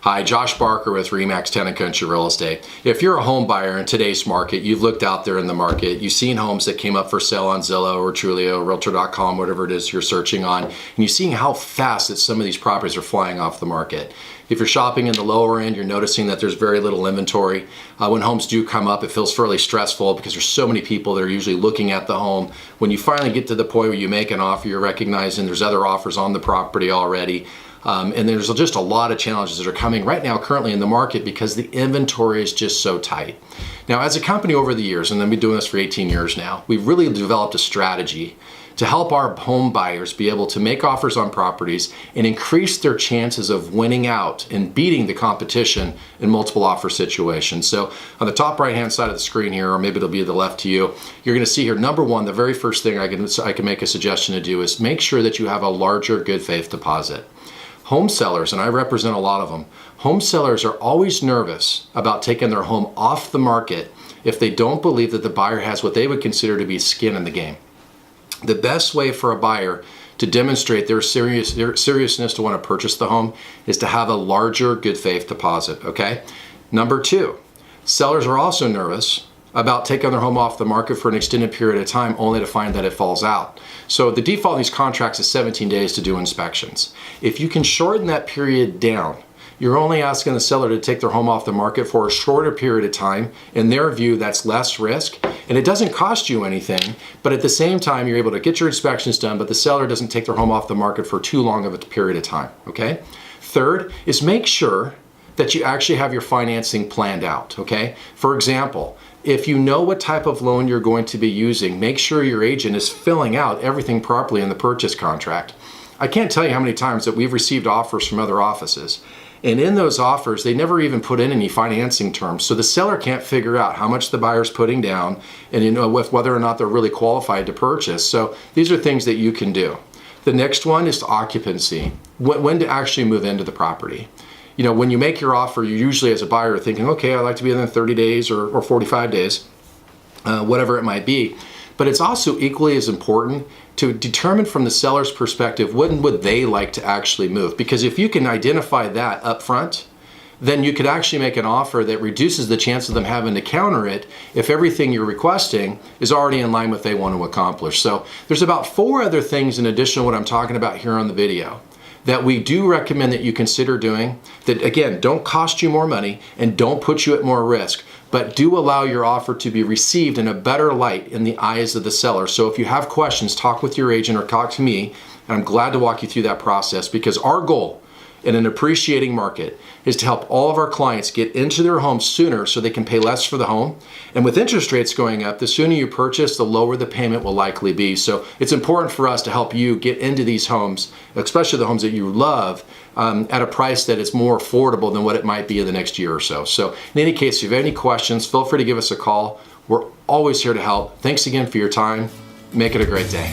Hi, Josh Barker with RE/MAX Town & Country Real Estate. If you're a home buyer in today's market, you've looked out there in the market, you've seen homes that came up for sale on Zillow or Trulia, Realtor.com, whatever it is you're searching on, and you're seeing how fast that some of these properties are flying off the market. If you're shopping in the lower end, you're noticing that there's very little inventory. When homes do come up, it feels fairly stressful because there's so many people that are usually looking at the home. When you finally get to the point where you make an offer, you're recognizing there's other offers on the property already. And there's just a lot of challenges that are coming right now currently in the market because the inventory is just so tight. Now, as a company over the years, and I've been doing this for 18 years now, we've really developed a strategy to help our home buyers be able to make offers on properties and increase their chances of winning out and beating the competition in multiple offer situations. So on the top right hand side of the screen here, or maybe it'll be the left to you, you're gonna see here, number one, the very first thing I can make a suggestion to do is make sure that you have a larger good faith deposit. Home sellers, and I represent a lot of them, home sellers are always nervous about taking their home off the market if they don't believe that the buyer has what they would consider to be skin in the game. The best way for a buyer to demonstrate their seriousness to want to purchase the home is to have a larger good faith deposit, okay? Number two, sellers are also nervous about taking their home off the market for an extended period of time only to find that it falls out. So the default in these contracts is 17 days to do inspections. If you can shorten that period down, you're only asking the seller to take their home off the market for a shorter period of time. In their view, that's less risk, and it doesn't cost you anything, but at the same time, you're able to get your inspections done, but the seller doesn't take their home off the market for too long of a period of time, okay? Third is make sure that you actually have your financing planned out, okay? For example, if you know what type of loan you're going to be using, make sure your agent is filling out everything properly in the purchase contract. I can't tell you how many times that we've received offers from other offices, and in those offers, they never even put in any financing terms. So the seller can't figure out how much the buyer's putting down and whether or not they're really qualified to purchase. So these are things that you can do. The next one is occupancy, when to actually move into the property. You know, when you make your offer, you usually as a buyer are thinking, okay, I'd like to be in 30 days or 45 days, whatever it might be. But it's also equally as important to determine from the seller's perspective, when would they like to actually move? Because if you can identify that up front, then you could actually make an offer that reduces the chance of them having to counter it if everything you're requesting is already in line with what they want to accomplish. So there's about 4 other things in addition to what I'm talking about here on the video that we do recommend that you consider doing that, again, don't cost you more money and don't put you at more risk, but do allow your offer to be received in a better light in the eyes of the seller. So if you have questions, talk with your agent or talk to me, and I'm glad to walk you through that process, because our goal in an appreciating market is to help all of our clients get into their homes sooner so they can pay less for the home. And with interest rates going up, the sooner you purchase, the lower the payment will likely be. So it's important for us to help you get into these homes, especially the homes that you love, at a price that is more affordable than what it might be in the next year or so. So in any case, if you have any questions, feel free to give us a call. We're always here to help. Thanks again for your time. Make it a great day.